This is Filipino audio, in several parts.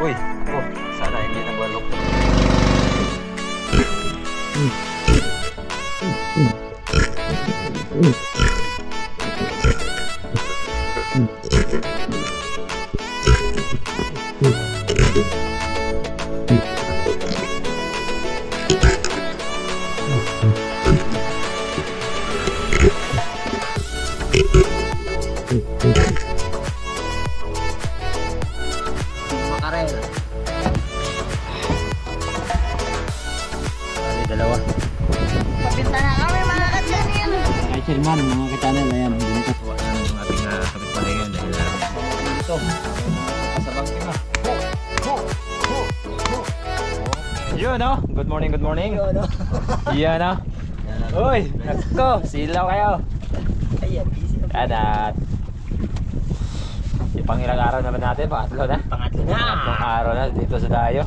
Uy, oh, sana hindi nagwalok. Makarel. Ano, dalawa. Pabinta na kami mga ka-channel. Kay Sherman, mga ka-channel, ayan. Bintas. Tuwa na ng ating kapitbahay ngayon dahil ito, kasabang tima. Yun, no? Good morning, good morning. Yan, no? Uy, nako, silaw kayo. Ayan, busy na. Adat. Yung pangilang araw naman natin, pangatlo na. Pangatlo na. Pangatlong araw na dito sa Dayo.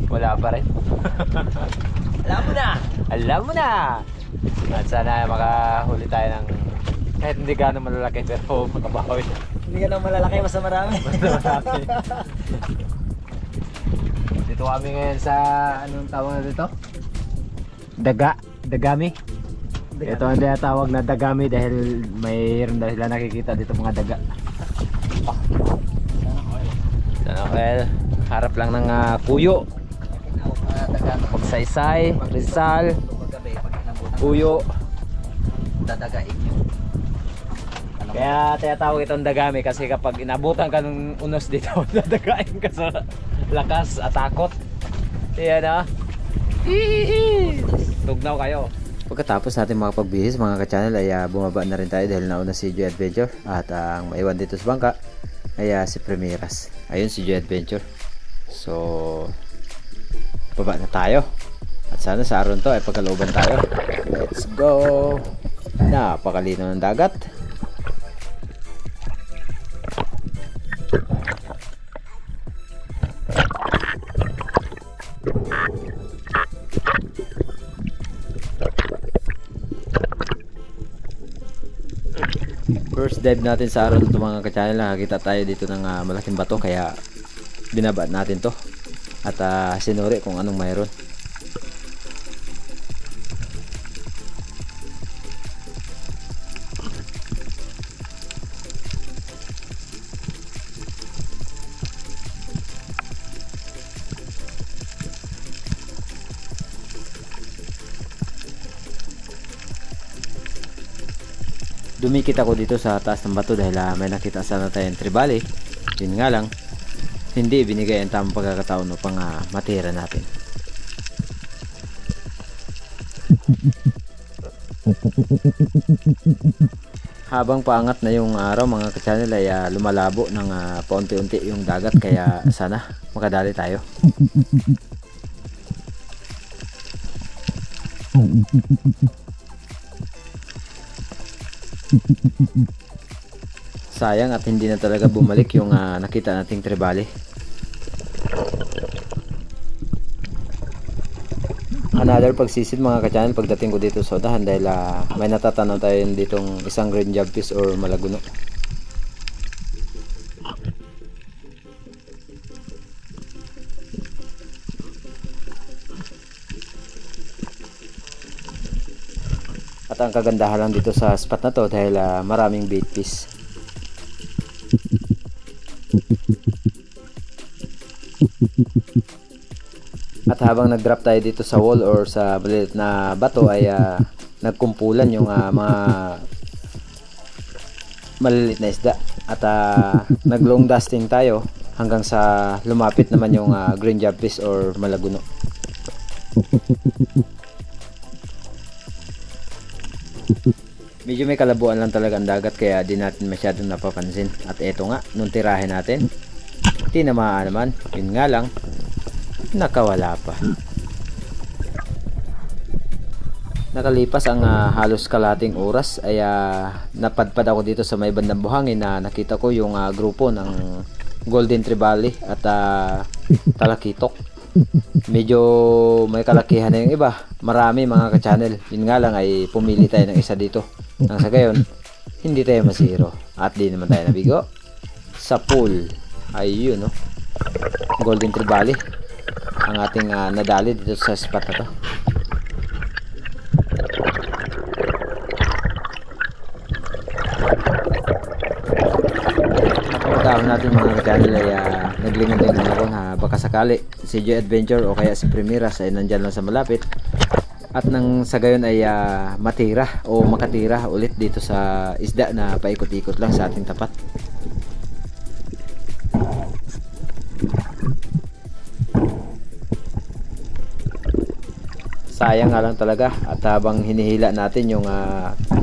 Wala pa rin. Alam mo na. Alam mo na! At sana makahuli tayo ng kahit hindi gano'ng malalaki pero makabawi. Hindi ka nang malalaki, basta marami. Basta marami. Dito kami ngayon sa anong tawag na dito? Dagami. Ito ang tawag na dagami dahil mayroon dahil sila nakikita dito mga daga. Sana oil. Harap lang ng kuyo. Pagsaysay, Rizal, kuyo. Dadagain nyo. Kaya tinatawag itong dagami kasi kapag inabutan ka ng unos dito, dadagain ka sa lakas at takot. Yan na. Tugnaw kayo. Pagkatapos natin makapagbihis mga ka-channel ay bumaba na rin tayo dahil nauna si Joy Adventure. At ang maiwan dito sa bangka ay si Premieras. Ayun si Joy Adventure. So baba na tayo. At sana sa araw to ay pagkalooban tayo. Let's go. Napakalino ng dagat. First dive natin sa araw na ito mga ka-channel. Nakakita tayo dito ng malaking bato kaya binaba natin to at sinuri kung anong mayroon. Dumikit ako dito sa taas ng bato dahil may nakita sana tayong tribali. Yun nga lang, hindi binigay ang tamang pagkakataon upang matira natin. Habang paangat na yung araw mga ka-channel ay lumalabo ng paunti-unti yung dagat kaya sana makadali tayo. Sayang at hindi na talaga bumalik yung nakita nating tribali. Another pagsisid mga ka-channel pagdating ko dito sa udahan dahil may natatanaw tayo ditong isang green jobfish or malaguno. At ang kagandahan lang dito sa spot na to dahil maraming bait fish. At habang nag-drop tayo dito sa wall or sa maliit na bato ay nagkumpulan yung mga maliliit na isda. At nag-long dusting tayo hanggang sa lumapit naman yung green jobfish or malaguno. Medyo may kalabuan lang talaga ang dagat kaya di natin masyadong napapansin. At eto nga, nung tirahin natin, tinamaan naman. Yun nga lang, nakawala pa. Nakalipas ang halos kalating oras ay napadpad ako dito sa may bandang buhangin na nakita ko yung grupo ng golden trevally at talakitok. Medyo may kalakihan na yung iba, marami mga ka-channel. Yun nga lang ay pumili tayo ng isa dito nang sa gayon hindi tayo masiro at di naman tayo nabigo sa pool. Ayun no. Golden Trevally ang ating nadali dito sa spot na to. Napagkakaroon natin mga ka-channel ay naglingon-lingon ako na baka sakali si Joy Adventure o kaya si Primiras ay nandyan lang sa malapit at nang sa gayon ay matira o makatira ulit dito sa isda na paikot-ikot lang sa ating tapat. Sayang nga lang talaga at habang hinihila natin yung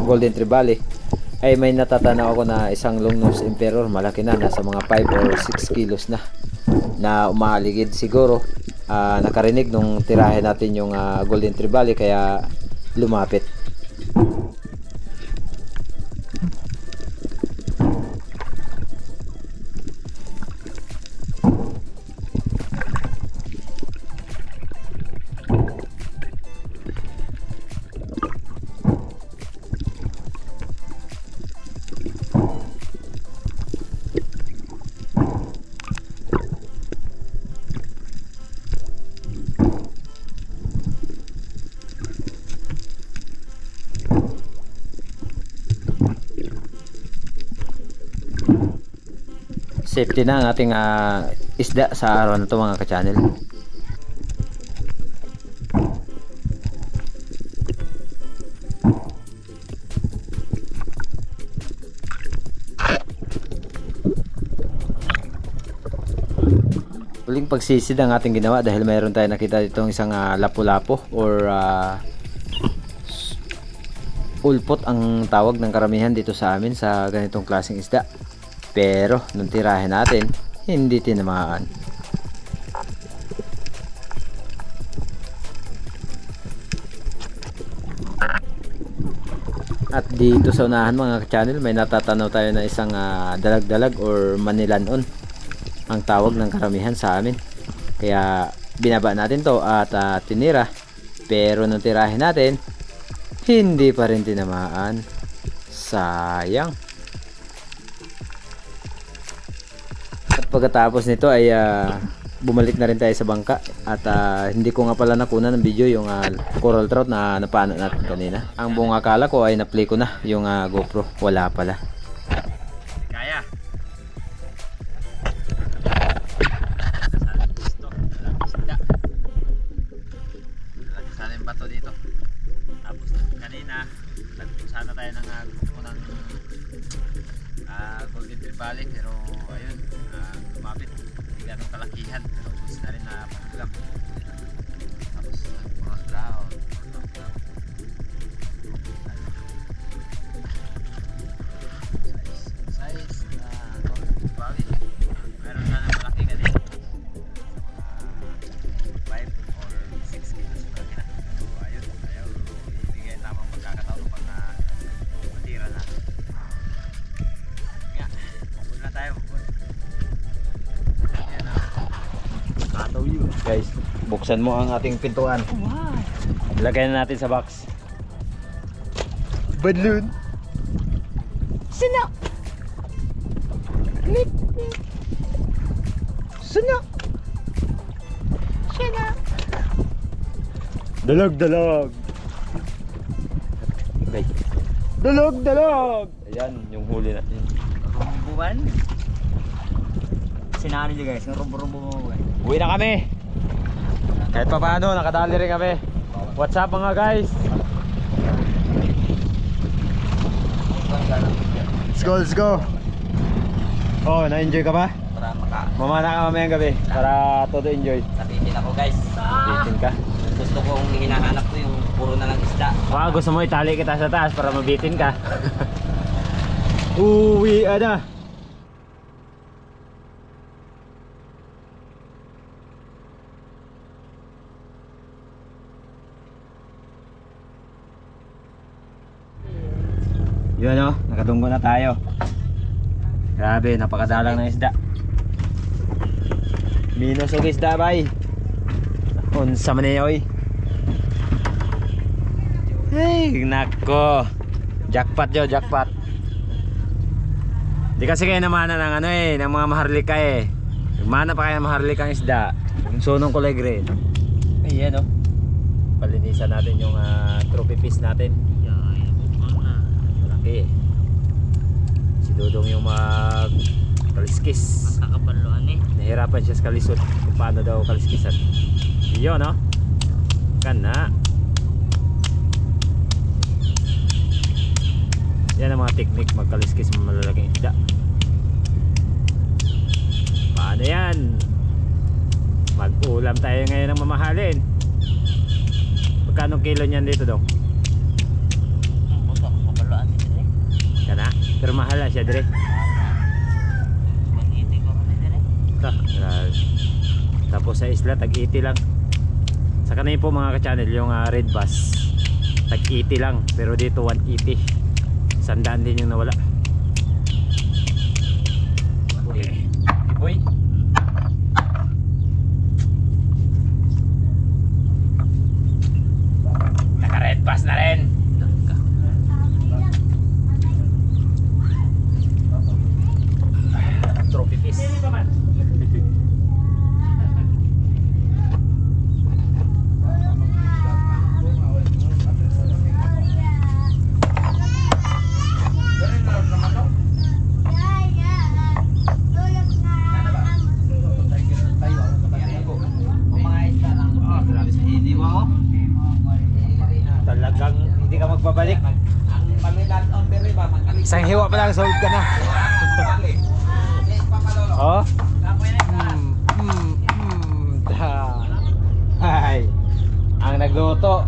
Golden Trevally ay may natatanaw ako na isang long nose emperor, malaki na, nasa mga 5 or 6 kilos na umahaligid. Siguro nakarinig nung tirahin natin yung Golden Trevally kaya lumapit. Safety na ang ating isda sa araw na ito mga ka-channel. Huling pagsisid ang ating ginawa dahil mayroon tayo nakita ditong isang lapu-lapo or ulpot ang tawag ng karamihan dito sa amin sa ganitong klaseng isda. Pero nung tirahin natin, hindi tinamaan. At dito sa unahan mga ka-channel, may natatanaw tayo na isang dalag-dalag or manilanon ang tawag ng karamihan sa amin. Kaya binaba natin to at tinira. Pero nung tirahin natin, hindi pa rin tinamaan. Sayang. Pagkatapos nito ay bumalik na rin tayo sa bangka at hindi ko nga pala nakunan ng video yung coral trout na napano natin kanina. Ang buong akala ko ay na-play ko na yung GoPro, wala pala. Kaya sana yung bato dito. Tapos kanina sana tayo ng grupo ng Golden Trevally pero ayun lumapit, hindi ganong kalakihan pero gusto na rin na pagkulang. Tapos cross down size na Golden Trevally, meron sana malaki ka din 5 or 6 kilos malaki na. So ayun, ayaw ibigay tamang pagkakataon pag matira na. Nga, mabul na tayo. Guys, buksan mo ang ating pintuan. Wow. Ilagay na natin sa box. Balloon. Sino? Sino? Sino? Dalog. Okay. Dalog. Ayan, yung huli natin. Rumbuan. Sinano nyo guys, ng rumbo-rumbo mo guys. Uwi na kami. Kahit pa paano, nakadali rin kami. What's up mga guys? Let's go. Oh, na-enjoy ka ba? Para Mamana ka mamayang gabi para todo enjoy. nabitin ako guys. Bitin ka. Gusto kong hinahanap ko yung puro na lang isda. Baka gusto mo itali kita sa taas para mabitin ka. Uwi na. Yun o, nakadunggo na tayo. Grabe, napakadalang ng isda. Minus og isda bay. Unsa man niya oy. Hey, nako. Jackpot yo, jackpot. Di kasi kayo naman ng ano ng mga maharlika Mana pa kaya maharlikang isda. Yung sunong kulay green. Ayan o. Palinisan natin yung trophy fish natin. Malaki eh. Si Dudong yung kaliskis. Kakapaluan eh. Nahirapan siya sa kalisod kung paano daw kaliskisan. Yun no? Kana. Yan ang mga technique magkaliskis ng malalaking isda. Paano yan? Mag-ulam tayo ngayon ng mamahalin. Magkano kilo niyan dito dong? Kakapaluan eh. Kana? Pero mahal na siya dire. Mag-iiti ko rin eh. Tapos sa isla tag-80 lang. Sa kanina po mga ka-channel yung red bass tag-80 lang, pero dito 180. 100 din yung nawala. Okay. Boy. Naka-red bass na rin. Trophy fish. Talagang hindi ka magbabalik. Isang hiwa pa lang sold ka na. Oh. Ay. Ang nagluto.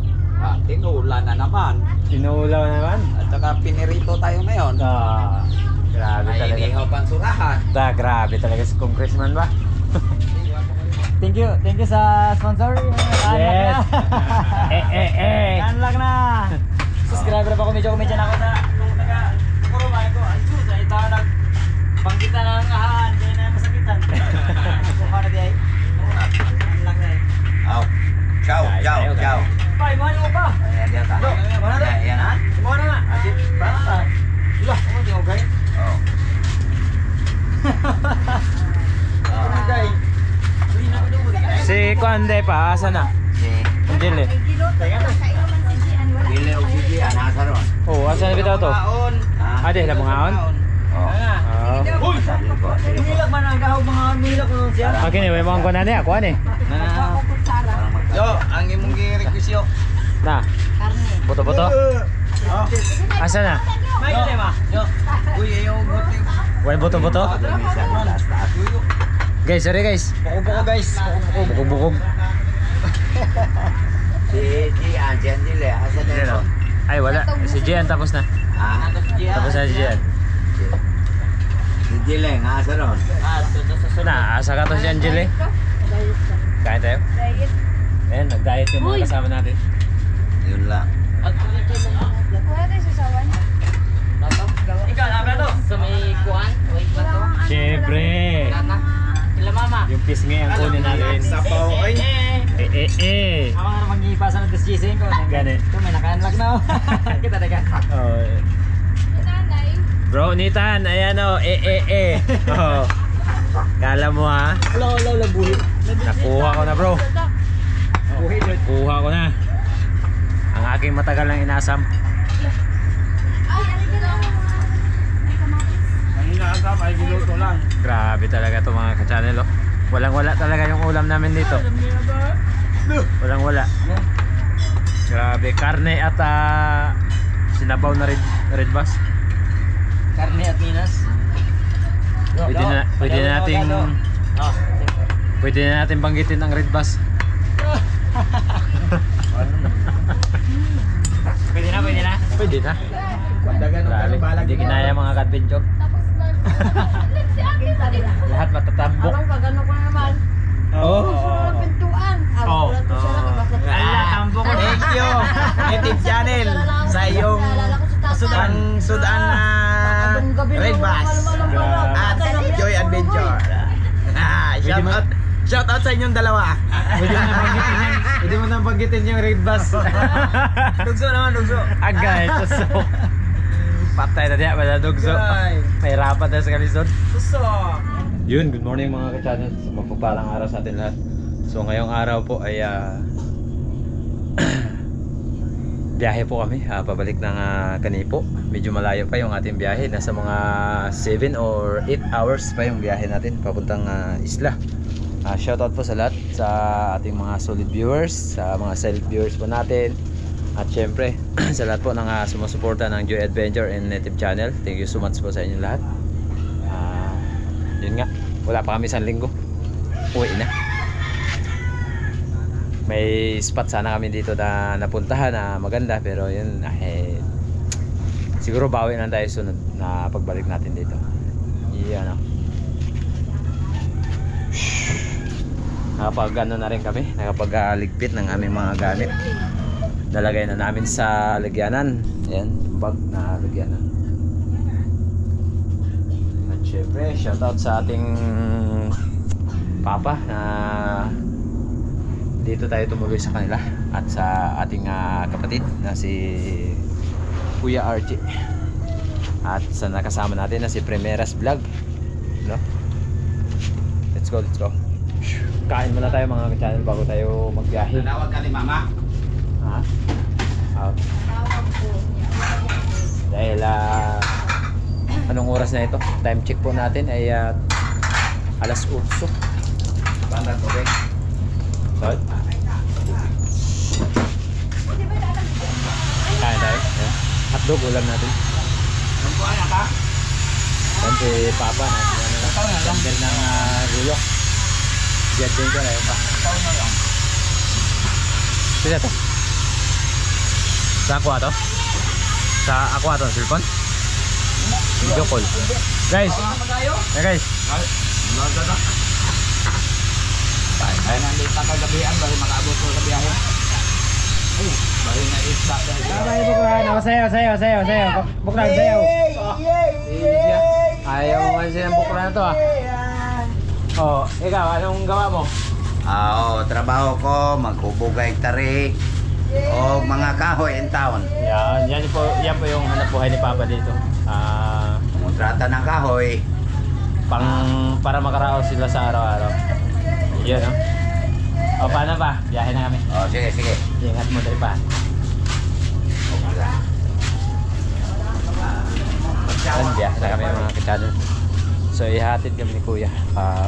Tinula na naman. Tinulaw naman. At saka pinirito tayo ngayon. Grabe Ay, talaga. inihaw pansurahan. Grabe talaga si Congressman ba? Thank you sa sponsor. Yes. Unlock na. Subscriber pa komedya na ako sa nung taga Kurumay ko. Ay sus, ay tayo nagpangkita ng ahaan, di na masakitan. Kuha na di ay. Unlock na eh. Aw. Ciao, ciao, ciao. Pai, mo ano pa? Ayan, diyan ka. Mana na? Ayan, ha? Mo na nga. Asit, basta. Lah, mo di okay. Oh. Okay. Si Kuande pa, asa na? Angel eh. Dili og sige, anasa ron. Oh, asa na bitaw to? Ah, di, labong haon? Oh. Oh. Milak man ang gahog mga milak ko nun siya. Okay ni, may mga kuan na ako ani. Yo, ang imong gi-requisyo. Na. Boto-boto. Asa na? May tema. Yo. Uy, ayo guti. Way boto-boto? Guys, sorry guys. Buko guys. Bukog-bukog. Si Anjan dili, asa na ron? Ay, wala. Si Gian tapos na. Ah, Tapos na si Gian. si Dileng, asa ron? Na, asa ka to si Angel eh. Kain tayo? Ayan, nag-diet yung mga kasama natin. Yun lang. Ikaw, abra to. Sa may kuan, wait ba to? Siyempre. Sila mama. Yung pisngi ang kunin natin. Sapaw ay. Eh. Ako nga mag-iipasa ng disgising ko. Gani. Ito may naka-unlock na. Kita teka. Oh. Bro, Nitan, ayan o. Oh. Kala mo ha? Wala, buhi. Nakuha ko na bro. Buhi, Lord. Kuha ko na. Ang aking matagal ng inasam. Ang inaasam ay giluto lang. Grabe talaga to mga ka-channel oh. Walang wala talaga yung ulam namin dito. Walang wala. Grabe, karne at sinabaw na red bass. Karne at minas. Pwede na natin banggitin ang red bass. Pwede na. Pwede na. Dagan Grabe, hindi kinaya mga ka-adventure. Lahat matatambok. Oh. Oh. Ala, tambo ko. Thank you, YouTube channel, sa iyong sudan na Red Bass at Joy Adventure. Shout out sa inyong dalawa. Pwede mo nang banggitin yung red bass. Dugso naman, dugso. Agay, so. Patay na diya, maladugso. Mahirapan tayo sa kalisod. Susok. Yun, good morning mga ka-channel. So, mapagpalang araw sa atin lahat. So ngayong araw po ay biyahe po kami, pabalik ng Kanipo. Medyo malayo pa yung ating biyahe. Nasa mga 7 or 8 hours pa yung biyahe natin papuntang isla. Shoutout po sa lahat, sa ating mga solid viewers, sa mga silent viewers po natin. At syempre sa lahat po ng sumusuporta ng Joy Adventure and Native Channel. Thank you so much po sa inyo lahat. Yun nga, wala pa kami isang linggo, uwi na. May spot sana kami dito na napuntahan na maganda, pero yun siguro bawi na tayo sunod na pagbalik natin dito. Yan, nakapag ano na rin kami, nakapag-ligpit ng aming mga gamit. Nalagay na namin sa lagyanan. Ayan, bag na lagyanan. At syempre, shoutout sa ating papa na dito tayo tumuloy sa kanila, at sa ating kapatid na si Kuya Archie, at sa nakasama natin na si Primeras Vlog, no? Let's go. Kain muna tayo mga ka-channel bago tayo magbiyahe. Tawag ka ni Mama. Ha? Dahil anong oras na ito? Time check po natin ay alas 8. Bandang tubig. Sorry? Kain tayo. Hotdog ulam natin. Ang kuha na ka? Yan si Papa na sender ng gulok. Diyan din ko na yun pa. Taon na lang. Sino to? Sa aqua to? Sa aqua to, cellphone? Video call. Guys! Yeah, guys! Laga na. Ay, nandito ka kagabihan, bali makaabot ko sa biyahe. Bali na isla dahil. Babay buklan. Sayo. Buklan, sayo. Ayaw mo kasi ng bukla na to Oh, ikaw, anong gawa mo? Trabaho ko, maghubugay tari o mga kahoy in town. Yan po yung hanap buhay ni Papa dito. Kontrata ng kahoy. Para makaraos sila sa araw-araw. Yan, no? O, paano pa? Biyahe na kami. Sige. Ingat mo dali pa. Biyahe na kami mga ka-channel. So, ihatid kami ni Kuya.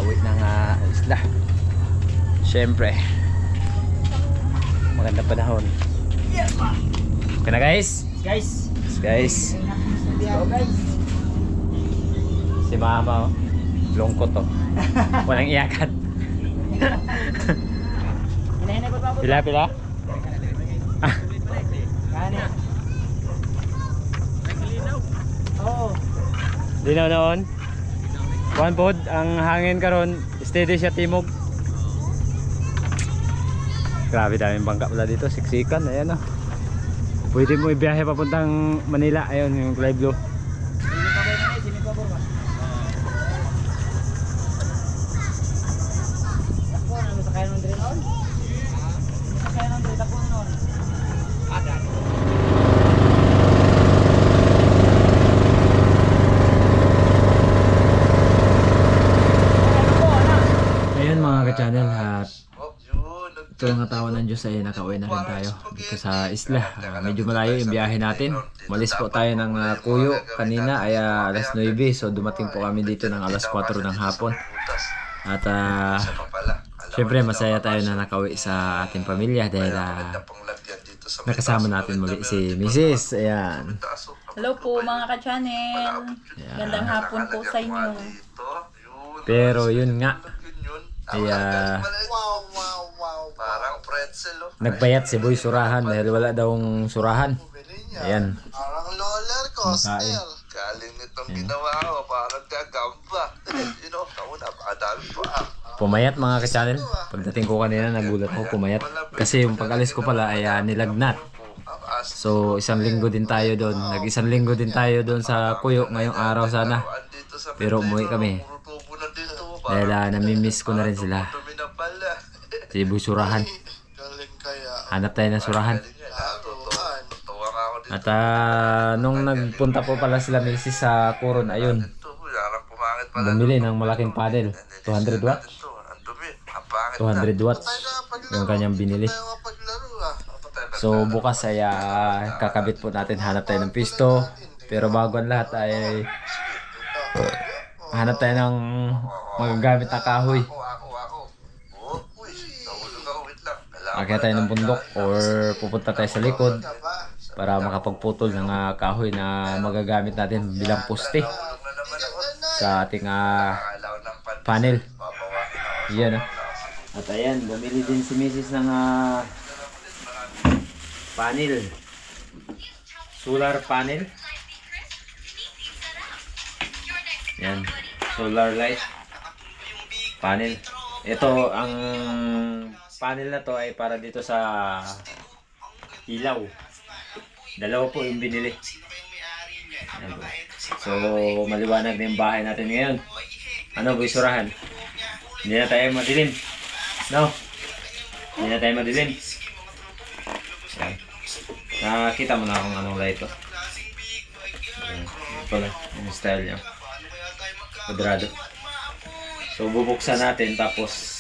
Uwi ng isla. Siyempre, magandang panahon. Okay na guys? Guys. Guys. Si Mama, lungkot to. Walang iyakan. Pila? Kani. Oo. Linaw noon. One pod, ang hangin karon steady siya timog. Grabe daming bangka pala dito, siksikan, ayan Pwede mo ibiyahe papuntang Manila, ayun yung Clay Blue. Ayun mga ka-channel, at ito ang katawan ng Diyos ay nakauwi na rin tayo dito sa isla. Medyo malayo yung biyahe natin. Malis po tayo ng Kuyo kanina ay alas 9, so dumating po kami dito ng alas 4 ng hapon. At syempre masaya tayo na nakauwi sa ating pamilya dahil nakasama natin muli si Mrs. Ayan. Hello po mga ka-channel. Gandang hapon po sa inyo. Pero yun nga, ay nagpayat si Boy surahan dahil wala dawong surahan. Ayan. Parang roller coaster. Galing nitong ginawa ko, parang gagamba. Adami pa. Pumayat mga ka-channel. Pagdating ko kanina nagulat ko, pumayat. Kasi yung pag-alis ko pala ay nilagnat. So isang linggo din tayo doon. Nag-isang linggo din tayo doon sa Kuyo ngayong araw sana. Pero umuwi kami. Dahil namimiss ko na rin sila. Si Boy surahan. Galing kaya. Hanap tayo ng surahan. At nung nagpunta po pala sila Macy's sa Coron, ayun, bumili ng malaking panel. 200 watts. 200 watts yung kanyang binili. So bukas ay kakabit po natin, hanap tayo ng pisto. Pero bago ang lahat ay hanap tayo ng magagamit na kahoy. Akyat tayo ng bundok or pupunta tayo sa likod para makapagputol ng kahoy na magagamit natin bilang poste sa ating panel. Yan. At ayan, bumili din si Mrs. ng panel. Solar panel. Yan, solar light panel. Ito, ang panel na to ay para dito sa ilaw. Dalawa po yung binili. So, maliwanag na yung bahay natin ngayon. Ano, buisurahan? Hindi na tayo madilim. No? Hindi na tayo madilim. Yan. Nakakita mo na kung anong light to. Ito na, yung style niya. Kwadrado. So bubuksan natin tapos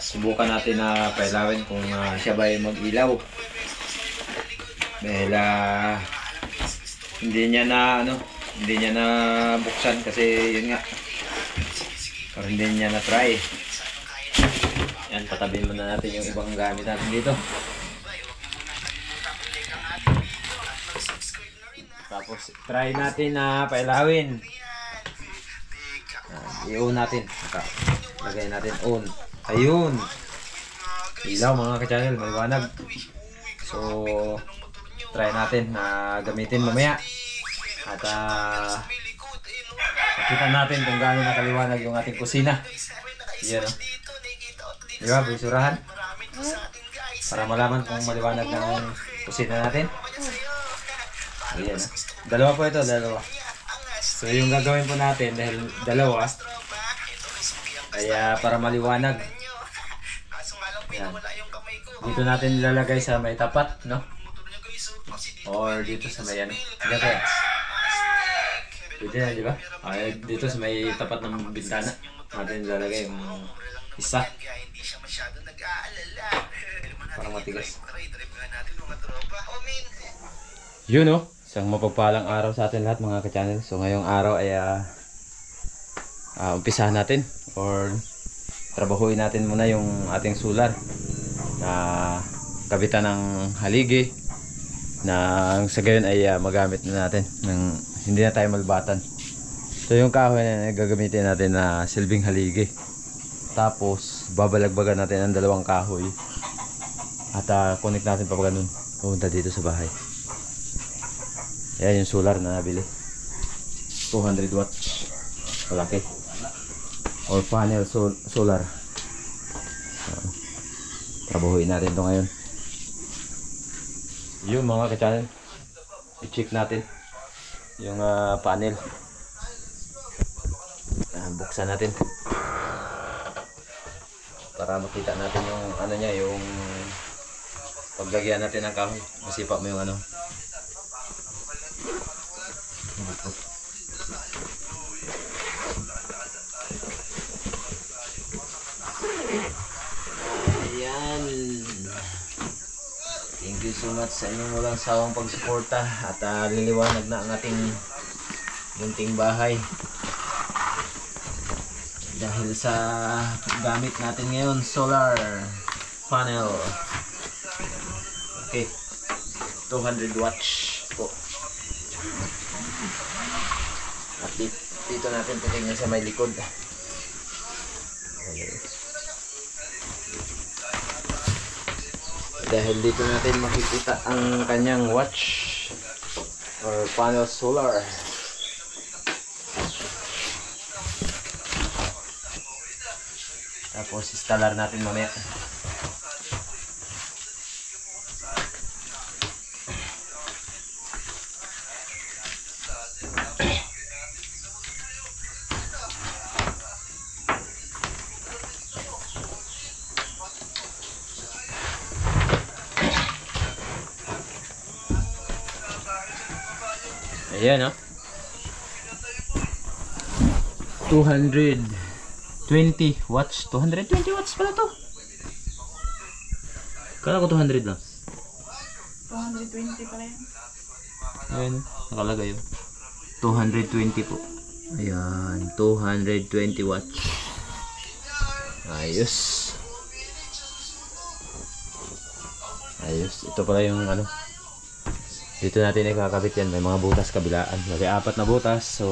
subukan natin na pailawin kung siya ba ay mag-ilaw. Dahil hindi niya na buksan kasi yun nga. Pero hindi niya na try. Yan, patabihin muna natin yung ibang gamit natin dito. Tapos try natin na pailawin. I-on natin. Lagay natin on. Ayun. Ilaw mga ka-channel, maliwanag. So try natin na gamitin mamaya. At makita natin kung gaano nakaliwanag yung ating kusina. Yan, oh. Diba, bisurahan? Para malaman kung maliwanag ng kusina natin. Ayan, oh. Dalawa po ito, dalawa. So yung gagawin po natin dahil dalawa ay para maliwanag. Ayan. Dito natin ilalagay sa may tapat, no? Or dito sa may ano. Dito. Pwede na, di ba? Ay, dito sa may tapat ng bintana natin ilalagay yung isa. Parang matigas. Yun, no? Isang mapagpalang araw sa atin lahat mga ka-channel. So ngayong araw ay umpisahan natin or trabahuin natin muna yung ating solar na kabitan ng haligi na sa gayon ay magamit na natin ng hindi na tayo malbatan. So yung kahoy na gagamitin natin na silbing haligi. Tapos babalagbagan natin ang dalawang kahoy at connect natin pa ganun pupunta dito sa bahay. Yan yung solar na nabili. 200 watts. Malaki. Or panel solar. Trabahuin natin ito ngayon. Yung mga ka-channel, i-check natin yung panel. Buksan natin para makita natin yung ano niya, yung paglagyan natin ng kahoy. Masipa mo yung ano. Ayan. Thank you so much sa inyong walang sawang pagsuporta at liliwanag na ang ating munting bahay dahil sa gamit natin ngayon, solar panel. Okay, 200 watts po. At dito natin titingnan sa may likod. Dahil dito natin makikita ang kanyang watch or panel solar. Tapos installer natin mamaya. Ayan, oh. 220 watts. 220 watts pala to. Kala ko 200 lang. 220 pa rin. Ayan, nakalagay yun. 220 po. Ayan, 220 watts. Ayos. Ayos. Ito pala yung ano. Dito natin ikakabit yan. May mga butas kabilaan. May 4 na butas. So,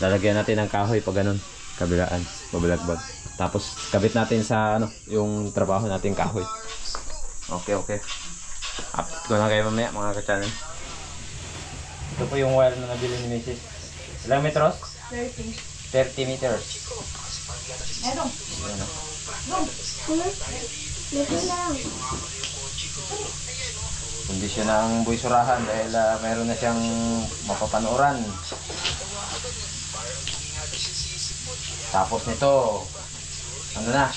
lalagyan natin ng kahoy pag ganun. Kabilaan. Babalagbag. Tapos, kabit natin sa ano, yung trabaho natin kahoy. Okay. Update ko na kayo mamaya mga ka-channel. Ito po yung wire na nabili ni Mrs. Ilang metros? 30 meters. Edong. Ayan, hindi siya na ang buysurahan dahil mayroon na siyang mapapanuran. Tapos nito, ano na,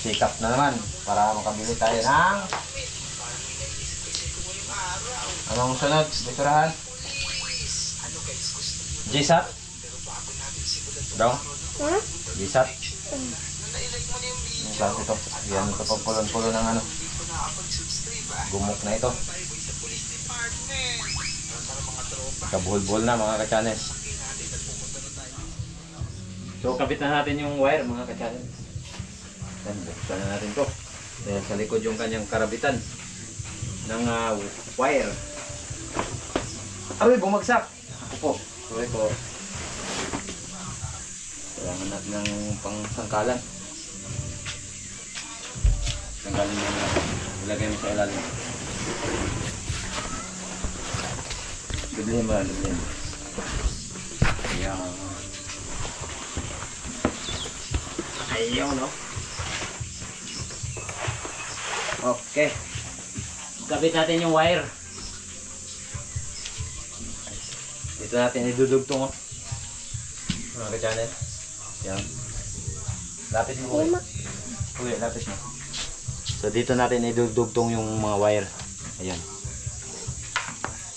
sikap na naman para makabili tayo ng anong sunod, buysurahan? G-SAT? Daw? G-SAT? Yung klase ito. Yan ito pagpulon-pulon ng ano. Gumok na ito. Kabuhol-buhol na mga ka-channel. So kabit na natin yung wire mga ka-channel. Buksan na natin ito. Dahil sa likod yung kanyang karabitan ng wire. Aroy, bumagsak! Ako po. Sorry po. Kailangan natin ng pangsangkalan. Tanggalin mo na. Ilagay mo sa ilalim. Dublihin mo. Ayan. Ayaw, no? Okay. Kabit natin yung wire. Dito natin idudugtong, oh. Mga ka-channel. Yan. Lapit mo, Kuya. Kuya, lapit mo. So dito natin idudugtong yung mga wire. Ayan.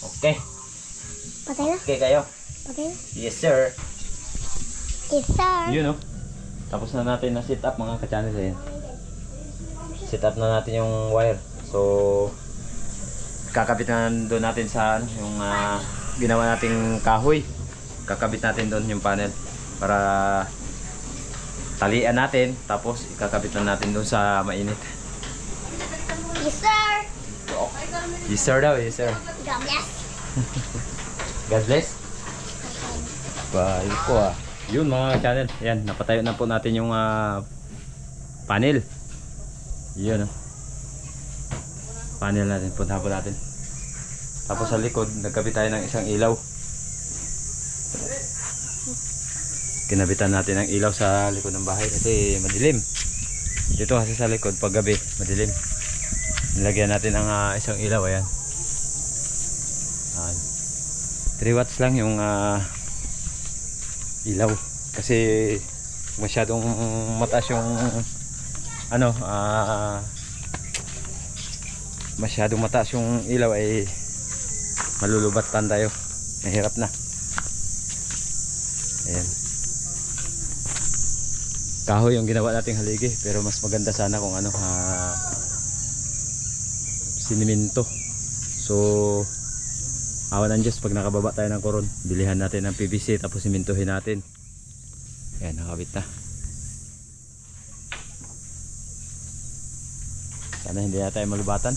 Okay. Patay na? Okay kayo? Patay na? Yes, sir. Yes, sir. Yun, oh. Tapos na natin na sit up mga ka-channel. Ayan. Sit up na natin yung wire. So kakabit na doon natin sa yung ginawa nating kahoy. Kakabit natin doon yung panel para talian natin, tapos ikakabit na natin doon sa mainit. Yes, sir. Yes, sir daw. Yes, sir. God bless. God bless. Bahay ko, ah. Yun mga channel. Yan, napatayo na po natin yung panel. Yun, oh. Panel natin. Punta po natin. Tapos sa likod, nagkabit tayo ng isang ilaw. Kinabitan natin ang ilaw sa likod ng bahay kasi madilim. Dito kasi sa likod, pag gabi, madilim. Nilagyan natin ang isang ilaw. Ayan. 3 watts lang yung ilaw. Kasi masyadong mataas yung ano, masyadong mataas yung ilaw ay malulubatan tayo. Mahirap na. Ayan. Kahoy yung ginawa nating haligi, pero mas maganda sana kung ano, siniminto. So awan ng Diyos, pag nakababa tayo ng koron, bilihan natin ng PVC tapos simintuhin natin. Ayan, nakabit na. Sana hindi na tayo malubatan.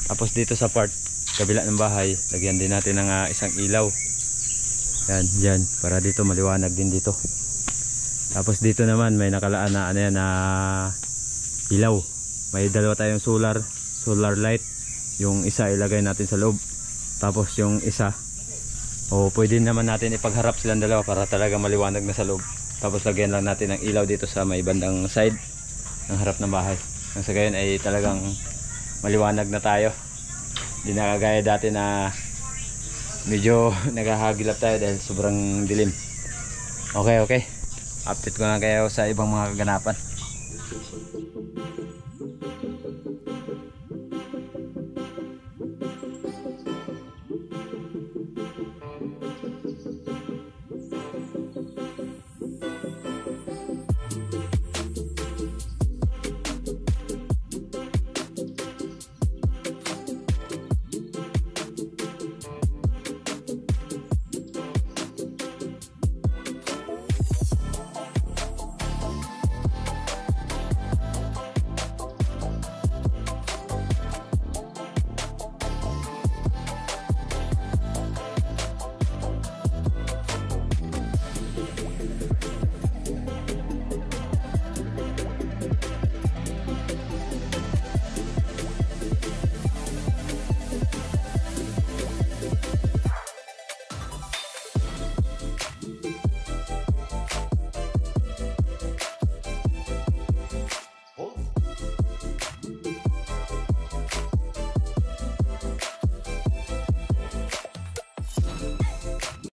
Tapos dito sa part kabila ng bahay, lagyan din natin ng isang ilaw. Yan, dyan, para dito maliwanag din dito. Tapos dito naman may nakalaan na ano yan, na ilaw. May dalawa tayong solar light. Yung isa ilagay natin sa loob. Tapos yung isa, pwede naman natin ipagharap silang dalawa para talaga maliwanag na sa loob. Tapos lagyan lang natin ng ilaw dito sa may bandang side ng harap ng bahay. Nang sa gayon ay talagang maliwanag na tayo. Hindi na kagaya dati na medyo naghahagilap tayo dahil sobrang dilim. Okay. Update ko na kayo sa ibang mga kaganapan.